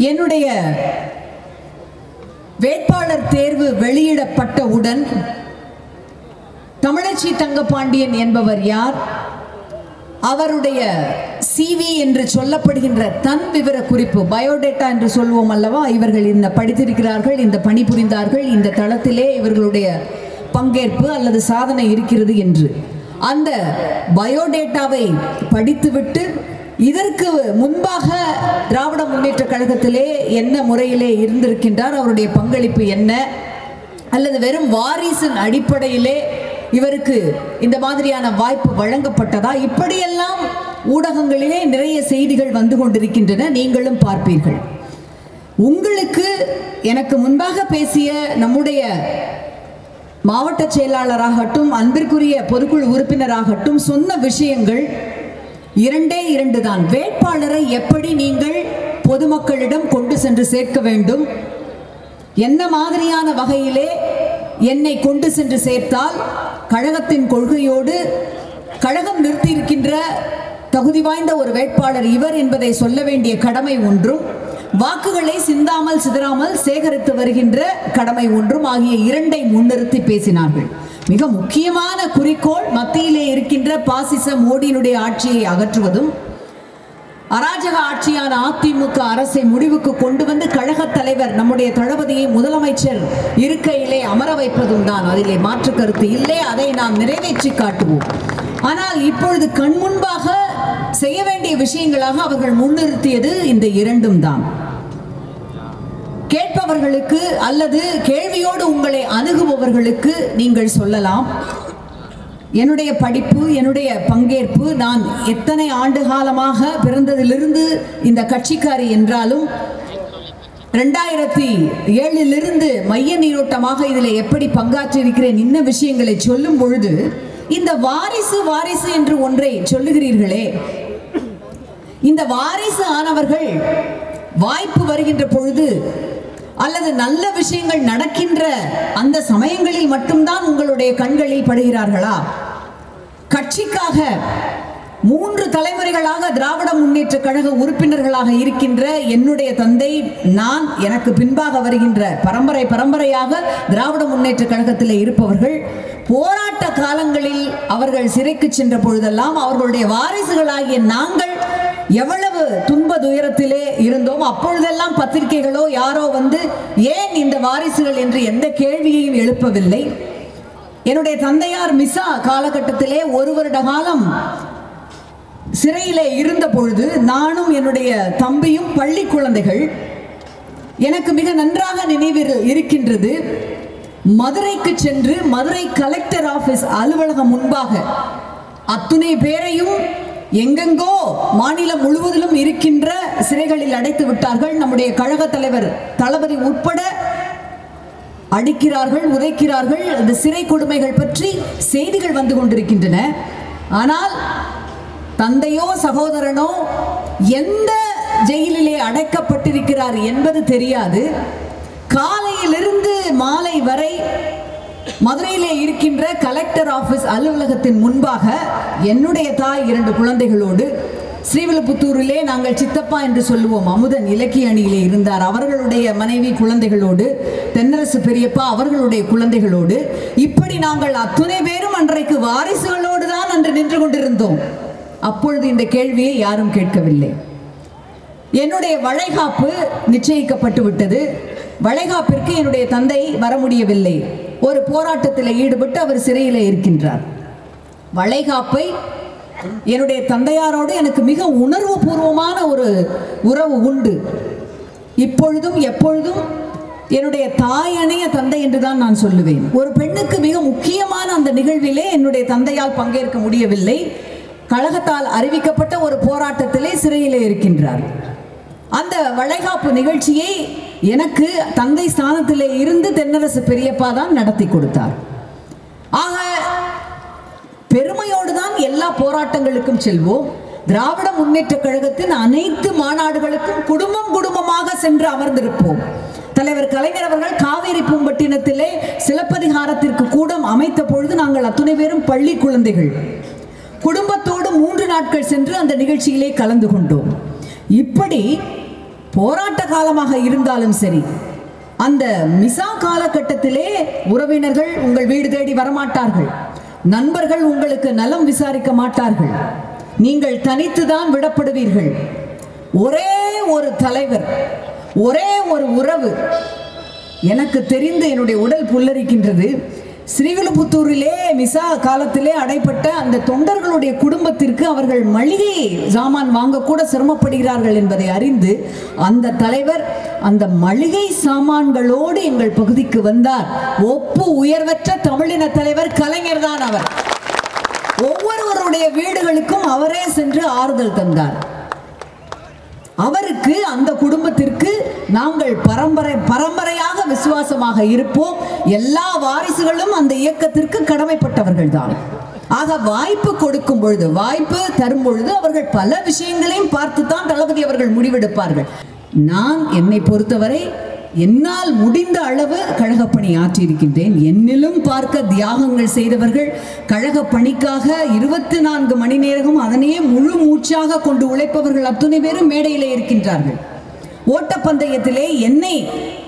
என்னுடைய வேட்பாளர் தேர்வு வெளியிடப்பட்டவுடன் தமிழச்சி தங்கபாண்டியன் என்பவர் யார், அவருடைய CV என்று சொல்லப்படுகின்ற தன் விவர குறிப்பு, பயோடேட்டா என்று சொல்வோம் அல்லவா, இவர்கள் இந்த படித்திருக்கிறார்கள், இந்த பணிபுரிந்தார்கள், இந்த தளத்திலே இவர்களுடைய பங்கேற்பு அல்லது சாதனை இருக்கிறது என்று அந்த பயோடேட்டாவை படித்துவிட்டு இதற்கு முன்பாக திராவிட முன்னேற்ற கழகத்திலே என்ன முறையிலே இருந்திருக்கின்றார், அவருடைய பங்களிப்பு என்ன, அல்லது வெறும் வாரிசின் அடிப்படையிலே இவருக்கு இந்த மாதிரியான வாய்ப்பு வழங்கப்பட்டதா, இப்படியெல்லாம் ஊடகங்களிலே நிறைய செய்திகள் வந்து கொண்டிருக்கின்றன, நீங்களும் பார்ப்பீர்கள். உங்களுக்கு எனக்கு முன்பாக பேசிய நம்முடைய மாவட்ட செயலாளராகட்டும் அன்பிற்குரிய பொதுக்குழு உறுப்பினராகட்டும் சொன்ன விஷயங்கள் இரண்டே இரண்டு தான். வேட்பாளரை எப்படி நீங்கள் பொதுமக்களிடம் கொண்டு சென்று சேர்க்க வேண்டும், என்ன மாதிரியான வகையிலே என்னை கொண்டு சென்று சேர்த்தால் கழகத்தின் கொள்கையோடு கழகம் நிறுத்தியிருக்கின்ற தகுதி வாய்ந்த ஒரு வேட்பாளர் இவர் என்பதை சொல்ல வேண்டிய கடமை ஒன்றும், வாக்குகளை சிந்தாமல் சிதறாமல் சேகரித்து வருகின்ற கடமை ஒன்றும் ஆகிய இரண்டை முன்னிறுத்தி பேசினார்கள். மிக முக்கியமான குறிக்கோள் மத்தியிலே இருக்கின்ற பாசிச மோடியினுடைய ஆட்சியை அகற்றுவதும், அராஜக ஆட்சியான அதிமுக அரசை முடிவுக்கு கொண்டு வந்து கழக தலைவர் நம்முடைய தளபதியை முதலமைச்சர் இருக்கையிலே அமர வைப்பதும் தான். அதிலே மாற்று கருத்து இல்லை, அதை நாம் நிறைவேற்றி காட்டுவோம். ஆனால் இப்பொழுது கண் முன்பாக செய்ய வேண்டிய விஷயங்களாக அவர்கள் முன்னிறுத்தியது இந்த இரண்டும் தான். கேட்பவர்களுக்கு அல்லது கேள்வியோடு உங்களை அணுகுபவர்களுக்கு நீங்கள் சொல்லலாம், என்னுடைய படிப்பு, என்னுடைய பங்கேற்பு, நான் எத்தனை ஆண்டு காலமாக பிறந்ததிலிருந்து இந்த கட்சிக்காரி என்றாலும் 2007 மைய நீரோட்டமாக இதில் எப்படி பங்காற்றியிருக்கிறேன், இன்ன விஷயங்களை சொல்லும் பொழுது இந்த வாரிசு வாரிசு என்று ஒன்றை சொல்லுகிறீர்களே, இந்த வாரிசு ஆனவர்கள் வாய்ப்பு வருகின்ற பொழுது அல்லது நல்ல விஷயங்கள் நடக்கின்ற அந்த சமயங்களில் மட்டும்தான் உங்களுடைய கண்களில் படுகிறார்களா? கட்சிக்காக 3 தலைமுறைகளாக திராவிட முன்னேற்ற கழக உறுப்பினர்களாக இருக்கின்ற என்னுடைய தந்தை, நான், எனக்கு பின்பாக வருகின்ற பரம்பரையாக திராவிட முன்னேற்ற கழகத்தில் இருப்பவர்கள் போராட்ட காலங்களில் அவர்கள் சிறைக்கு சென்ற பொழுதெல்லாம் அவர்களுடைய வாரிசுகளாகிய நாங்கள் எவ்வளவு துன்ப துயரத்திலே இருந்தோம். அப்பொழுதெல்லாம் பத்திரிகைகளோ யாரோ வந்து ஏன் இந்த வாரிசுகள் என்று எந்த கேள்வியையும் எழுப்பவில்லை. என்னுடைய தந்தையார் மிசா காலகட்டத்திலே 1 வருட காலம் சிறையிலே இருந்த பொழுது நானும் என்னுடைய தம்பியும் பள்ளி குழந்தைகள், எனக்கு மிக நன்றாக நினைவில் இருக்கின்றது, மதுரைக்கு சென்று மதுரை கலெக்டர் ஆபீஸ் அலுவலகம் முன்பாக அத்துணை பேரையும் எங்கெங்கோ மாநிலம் முழுவதிலும் இருக்கின்ற சிறைகளில் அடைத்து விட்டார்கள். நம்முடைய கழக தலைவர் தளபதி உட்பட அடிக்கிறார்கள், உதைக்கிறார்கள். அந்த சிறை கொடுமைகள் பற்றி செய்திகள் வந்து கொண்டிருக்கின்றன. ஆனால் தந்தையோ சகோதரனோ எந்த ஜெயிலிலே அடைக்கப்பட்டிருக்கிறார் என்பது தெரியாது. காலையிலிருந்து மாலை வரை மதுரையிலே இருக்கின்ற கலெக்டர் ஆபீஸ் அலுவலகத்தின் முன்பாக என்னுடைய தாய் 2 குழந்தைகளோடு, ஸ்ரீவில்லிபுத்தூரிலே நாங்கள் சித்தப்பா என்று சொல்லுவோம், அமுதன் இலக்கிய அணியிலே இருந்தார், அவர்களுடைய மனைவி குழந்தைகளோடு, தென்னரசு பெரியப்பா அவர்களுடைய குழந்தைகளோடு, இப்படி நாங்கள் அத்துணை பேரும் அன்றைக்கு வாரிசுகளோடு தான் அன்று நின்று கொண்டிருந்தோம். அப்பொழுது இந்த கேள்வியை யாரும் கேட்கவில்லை. என்னுடைய வளைகாப்பு நிச்சயிக்கப்பட்டு விட்டது. வளைகாப்பிற்கு என்னுடைய தந்தை வர முடியவில்லை. ஒரு போராட்டத்தில் ஈடுபட்டு அவர் சிறையில் இருக்கின்றார். வளைகாப்பை என்னுடைய தந்தையாரோடு எனக்கு மிக உணர்வு பூர்வமான ஒரு உறவு உண்டு. இப்பொழுதும் எப்பொழுதும் என்னுடைய தாயணைய தந்தை என்றுதான் நான் சொல்லுவேன். ஒரு பெண்ணுக்கு மிக முக்கியமான அந்த நிகழ்விலே என்னுடைய தந்தையால் பங்கேற்க முடியவில்லை. கழகத்தால் அறிவிக்கப்பட்ட ஒரு போராட்டத்திலே சிறையிலே இருக்கின்றார். அந்த வளைகாப்பு நிகழ்ச்சியை எனக்கு தந்தை ஸ்தானத்திலே இருந்து தென்னரசு பெரியப்பா தான் நடத்தி கொடுத்தார். ஆக பெருமையோடு தான் எல்லா போராட்டங்களுக்கும் செல்வோம். திராவிட முன்னேற்ற கழகத்தின் அனைத்து மாநாடுகளுக்கும் குடும்பமாக சென்று அமர்ந்திருப்போம். தலைவர் கலைஞர் அவர்கள் காவேரி பூம்பட்டினத்திலே சிலப்பதிகாரத்திற்கு கூடம் அமைத்த பொழுது நாங்கள் அத்துணை பேரும் பள்ளி குழந்தைகள் குடும்பத்தோடு 3 நாட்கள் சென்று அந்த நிகழ்ச்சியிலே கலந்து கொண்டோம். இப்படி போராட்ட காலமாக இருந்தாலும் சரி, அந்த மிசா காலகட்டத்திலே உறவினர்கள் உங்கள் வீடு தேடி வரமாட்டார்கள், நண்பர்கள் உங்களுக்கு நலம் விசாரிக்க மாட்டார்கள், நீங்கள் தனித்துதான் விடப்படுவீர்கள். ஒரே ஒரு தலைவர், ஒரே ஒரு உறவு. எனக்கு தெரிந்து என்னுடைய உடல் புல்லரிக்கின்றது. ஸ்ரீவில்லிபுத்தூரிலே மிசா காலத்திலே அடைப்பட்ட அந்த தொண்டர்களுடைய குடும்பத்திற்கு அவர்கள் மளிகை சாமான் வாங்க கூட சிரமப்படுகிறார்கள் என்பதை அறிந்து அந்த தலைவர் அந்த மளிகை சாமான்களோடு எங்கள் பகுதிக்கு வந்தார். ஒப்பு உயர்வற்ற தமிழின தலைவர் கலைஞர் தான் அவர். ஒவ்வொருவருடைய வீடுகளுக்கும் அவரே சென்று ஆறுதல் தந்தார். அவருக்கு, அந்த குடும்பத்திற்கு நாங்கள் பரம்பரையாக விசுவாசமாக இருப்போம். எல்லா வாரிசுகளும் அந்த இயக்கத்திற்கு கடமைப்பட்டவர்கள் தான். ஆக வாய்ப்பு கொடுக்கும் பொழுது, வாய்ப்பு தரும் பொழுது அவர்கள் பல விஷயங்களையும் பார்த்துத்தான் தளபதி அவர்கள் முடிவெடுப்பார்கள். நான் என்னை பொறுத்தவரை என்னால் முடிந்த அளவு கழகப்பணி ஆற்றியிருக்கின்றேன். என்னிலும் பார்க்க தியாகங்கள் செய்தவர்கள், கழக பணிக்காக 24 மணி நேரமும் அதனையே முழு மூச்சாக கொண்டு உழைப்பவர்கள் அத்துணை பேரும் மேடையிலே இருக்கின்றார்கள். ஓட்டப்பந்தயத்திலே என்னை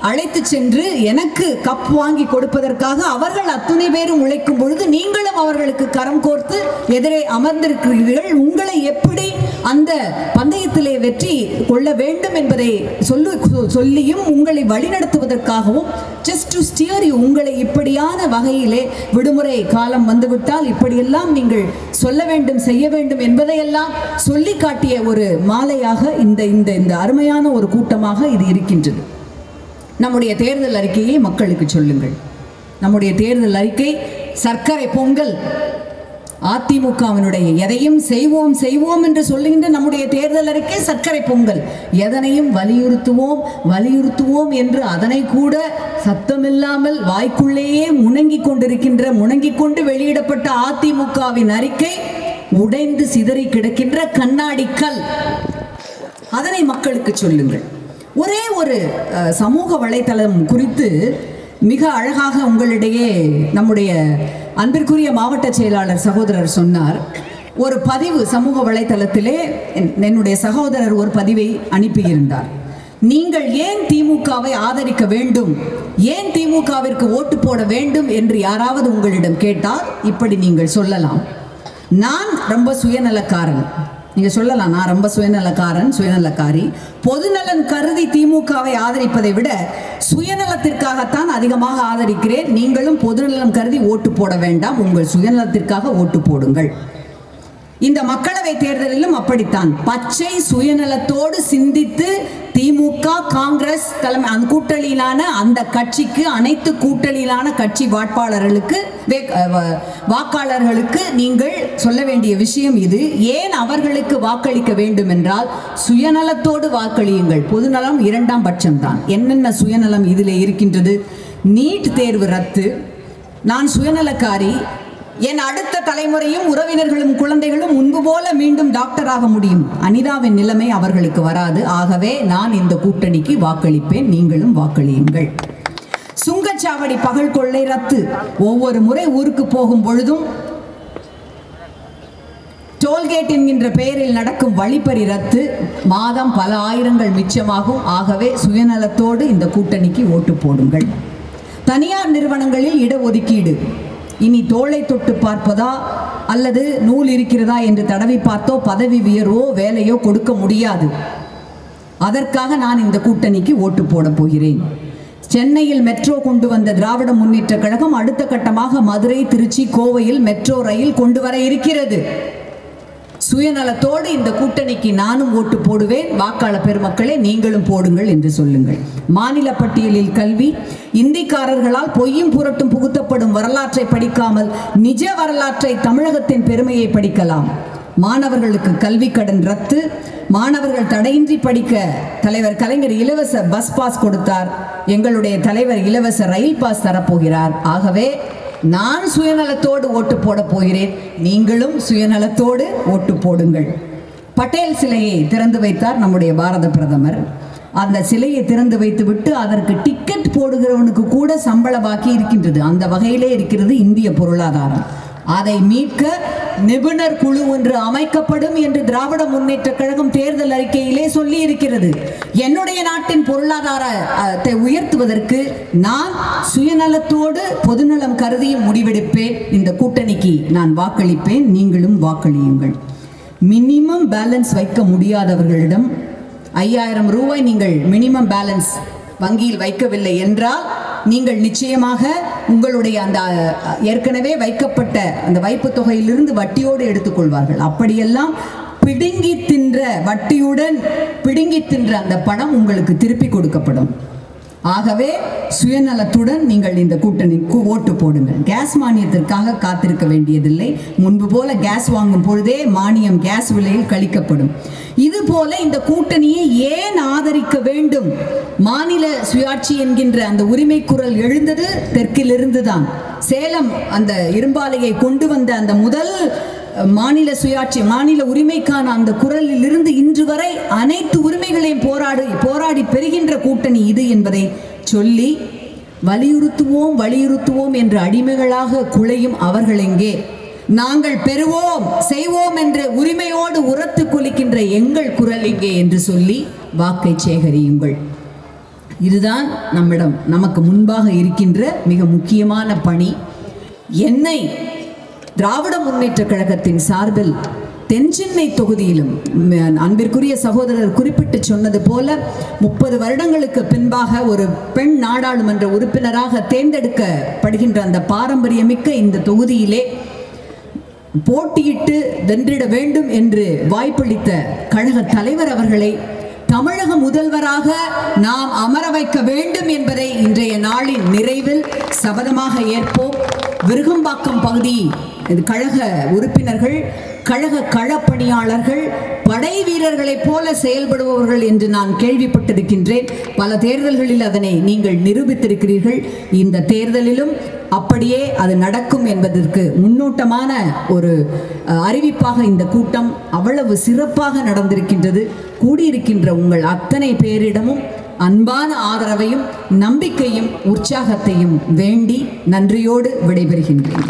அழைத்து சென்று எனக்கு கப் வாங்கி கொடுப்பதற்காக அவர்கள் அத்துணை பேரும் உழைக்கும் பொழுது நீங்களும் அவர்களுக்கு கரம் கோர்த்து எதிரே அமர்ந்திருக்கிறீர்கள். உங்களை எப்படி அந்த பந்தயத்திலே வெற்றி கொள்ள வேண்டும் என்பதை சொல்லியும் உங்களை வழிநடத்துவதற்காகவும் just to steer you, உங்களை இப்படியான வகையிலே விடுமுறை காலம் வந்துவிட்டால் இப்படியெல்லாம் நீங்கள் சொல்ல வேண்டும், செய்ய வேண்டும் என்பதையெல்லாம் சொல்லி காட்டிய ஒரு மாலையாக இந்த அருமையான ஒரு கூட்டமாக இது இருக்கின்றது. நம்முடைய தேர்தல் அறிக்கையை மக்களுக்கு சொல்லுங்கள். நம்முடைய தேர்தல் அறிக்கை சர்க்கரை பொங்கல். அதிமுகவினுடைய எதையும் செய்வோம் செய்வோம் என்று சொல்லுகின்ற நம்முடைய தேர்தல் அறிக்கை சர்க்கரை பொங்கல். எதனையும் வலியுறுத்துவோம் என்று அதனை கூட சத்தமில்லாமல் வாய்க்குள்ளேயே முணங்கிக் கொண்டு வெளியிடப்பட்ட அதிமுகவின் அறிக்கை உடைந்து சிதறி கிடக்கின்ற கண்ணாடி கல். அதனை மக்களுக்கு சொல்லுங்கள். ஒரே ஒரு சமூக வலைத்தளம் குறித்து மிக அழகாக உங்களிடையே நம்முடைய அன்பிற்குரிய மாவட்ட செயலாளர் சகோதரர் சொன்னார். ஒரு பதிவு சமூக வலைத்தளத்திலே என்னுடைய சகோதரர் ஒரு பதிவை அனுப்பியிருந்தார். நீங்கள் ஏன் திமுகவை ஆதரிக்க வேண்டும், ஏன் திமுகவிற்கு ஓட்டு போட வேண்டும் என்று யாராவது உங்களிடம் கேட்டால் இப்படி நீங்கள் சொல்லலாம், நான் ரொம்ப சுயநலக்காரன். நீங்க சொல்லலாம், நான் ரொம்ப சுயநலக்காரி, பொதுநலன் கருதி திமுகவை ஆதரிப்பதை விட சுயநலத்திற்காகத்தான் அதிகமாக ஆதரிக்கிறேன். நீங்களும் பொதுநலம் கருதி ஓட்டு போட வேண்டாம், உங்கள் சுயநலத்திற்காக ஓட்டு போடுங்கள். இந்த மக்களவை தேர்தலிலும் அப்படித்தான் பச்சை சுயநலத்தோடு சிந்தித்து திமுக, காங்கிரஸ் தலைமை அந்த கூட்டணியிலான அந்த கட்சிக்கு, அனைத்து கூட்டணியிலான கட்சி வாக்காளர்களுக்கு நீங்கள் சொல்ல வேண்டிய விஷயம் இது. ஏன் அவர்களுக்கு வாக்களிக்க வேண்டும் என்றால் சுயநலத்தோடு வாக்களியுங்கள். பொதுநலம் 2ஆம் பட்சம்தான். என்னென்ன சுயநலம் இதில் இருக்கின்றது? நீட் தேர்வு ரத்து. நான் சுயநலக்காரி, என் அடுத்த தலைமுறையும் உறவினர்களும் குழந்தைகளும் முன்பு போல மீண்டும் டாக்டராக முடியும். அனிதாவின் நிலைமை அவர்களுக்கு வராது. ஆகவே நான் இந்த கூட்டணிக்கு வாக்களிப்பேன், நீங்களும் வாக்களியுங்கள். சுங்கச்சாவடி பகல் கொள்ளை ரத்து. ஒவ்வொரு முறை ஊருக்கு போகும் பொழுதும் டோல்கேட் என்கின்ற பெயரில் நடக்கும் வழிப்பறி ரத்து. மாதம் பல ஆயிரங்கள் மிச்சமாகும். ஆகவே சுயநலத்தோடு இந்த கூட்டணிக்கு ஓட்டு போடுங்கள். தனியார் நிறுவனங்களில் இடஒதுக்கீடு. இனி தோளை தொட்டு பார்ப்பதா அல்லது நூல் இருக்கிறதா என்று தடவி பார்த்தோ பதவி உயர்வோ வேலையோ கொடுக்க முடியாது. அதற்காக நான் இந்த கூட்டணிக்கு ஓட்டு போட போகிறேன். சென்னையில் மெட்ரோ கொண்டு வந்த திராவிட முன்னேற்ற கழகம் அடுத்த கட்டமாக மதுரை, திருச்சி, கோவையில் மெட்ரோ ரயில் கொண்டு வர இருக்கிறது. சுயநலத்தோடு இந்த கூட்டணிக்கு நானும் ஓட்டு போடுவேன். வாக்காளர் பெருமக்களே, நீங்களும் போடுங்கள் என்று சொல்லுங்கள். மாநில பட்டியலில் கல்வி. இந்திக்காரர்களால் பொய்யும் புரட்டும் புகுத்தப்படும் வரலாற்றை படிக்காமல் நிஜ வரலாற்றை, தமிழகத்தின் பெருமையை படிக்கலாம். மாணவர்களுக்கு கல்வி கடன் ரத்து. மாணவர்கள் தடையின்றி படிக்க தலைவர் கலைஞர் இலவச பஸ் பாஸ் கொடுத்தார். எங்களுடைய தலைவர் இலவச ரயில் பாஸ் தரப்போகிறார். ஆகவே நான் சுயநலத்தோடு ஓட்டு போட போகிறேன், நீங்களும் சுயநலத்தோடு ஓட்டு போடுங்கள். பட்டேல் சிலையை திறந்து வைத்தார் நம்முடைய பாரத பிரதமர். அந்த சிலையை திறந்து வைத்துவிட்டு அதற்கு டிக்கெட் போடுகிறவனுக்கு கூட சம்பள பாக்கி இருக்கின்றது. அந்த வகையிலே இருக்கிறது இந்திய பொருளாதாரம். அதை மீட்க நிபுணர் குழு ஒன்று அமைக்கப்படும் என்று திராவிட முன்னேற்ற கழகம் தேர்தல் அறிக்கையிலே சொல்லி இருக்கிறது. என்னுடைய நாட்டின் பொருளாதாரத்தை உயர்த்துவதற்கு நான் சுயநலத்தோடு பொதுநலம் கருதியும் முடிவெடுப்பேன். இந்த கூட்டணிக்கு நான் வாக்களிப்பேன். நீங்களும் வாக்களியுங்கள். மினிமம் பேலன்ஸ் வைக்க முடியாதவர்களிடம் 5000 ரூபாய் நீங்கள் மினிமம் பேலன்ஸ் வங்கியில் வைக்கவில்லை என்றால் நீங்கள் நிச்சயமாக உங்களுடைய அந்த ஏற்கனவே வைக்கப்பட்ட அந்த வைப்பு தொகையிலிருந்து வட்டியோடு எடுத்துக்கொள்வார்கள். அப்படியெல்லாம் பிடுங்கி தின்ற வட்டியுடன் பிடுங்கி தின்ற அந்த பணம் உங்களுக்கு திருப்பி கொடுக்கப்படும். ஆகவே சுயநலத்துடன் நீங்கள் இந்த கூட்டணிக்கு ஓட்டு போடுங்கள். கேஸ் மானியத்திற்காக காத்திருக்க வேண்டியதில்லை. முன்பு போல கேஸ் வாங்கும் பொழுதே மானியம் கேஸ் விலையில் கழிக்கப்படும். இது போல இந்த கூட்டணியை ஏன் ஆதரிக்க வேண்டும்? மாநில சுயாட்சி என்கின்ற அந்த உரிமை குரல் எழுந்தது தெற்கிலிருந்து தான். சேலம் அந்த இரும்பாலையை கொண்டு வந்த அந்த முதல் மாநில சுயாட்சி மாநில உரிமைக்கான அந்த குரலில் இருந்து இன்று வரை அனைத்து உரிமைகளையும் போராடி பெறுகின்ற கூட்டணி இது என்பதை சொல்லி வலியுறுத்துவோம் என்று அடிமைகளாக குலையும் அவர்கள் எங்கே? நாங்கள் பெறுவோம் செய்வோம் என்று உரிமையோடு உரத்து கொலிக்கின்ற எங்கள் குரல் எங்கே என்று சொல்லி வாக்கை சேகரியுங்கள். இதுதான் நமக்கு முன்பாக இருக்கின்ற மிக முக்கியமான பணி. என்னை திராவிட முன்னேற்ற கழகத்தின் சார்பில் தென்சென்னை தொகுதியிலும் அன்பிற்குரிய சகோதரர் குறிப்பிட்டு சொன்னது போல 30 வருடங்களுக்கு பின்பாக ஒரு பெண் நாடாளுமன்ற உறுப்பினராக தேர்ந்தெடுக்கப்படுகின்ற அந்த பாரம்பரியமிக்க இந்த தொகுதியிலே போட்டியிட்டு வென்றிட வேண்டும் என்று வாய்ப்பளித்த கழக தலைவர் அவர்களை தமிழக முதல்வராக நாம் அமர வைக்க வேண்டும் என்பதை இன்றைய நாளின் நிறைவில் சபதமாக ஏற்போம். விருகம்பாக்கம் பகுதி கழக உறுப்பினர்கள், கழக களப்பணியாளர்கள், படை வீரர்களைப் போல செயல்படுபவர்கள் என்று நான் கேள்விப்பட்டிருக்கின்றேன். பல தேர்தல்களில் அதனை நீங்கள் நிரூபித்திருக்கிறீர்கள். இந்த தேர்தலிலும் அப்படியே அது நடக்கும் என்பதற்கு முன்னோட்டமான ஒரு அறிவிப்பாக இந்த கூட்டம் அவ்வளவு சிறப்பாக நடந்திருக்கின்றது. கூடியிருக்கின்ற உங்கள் அத்தனை பேரிடமும் அன்பான ஆதரவையும் நம்பிக்கையும் உற்சாகத்தையும் வேண்டி நன்றியோடு விடைபெறுகின்றேன்.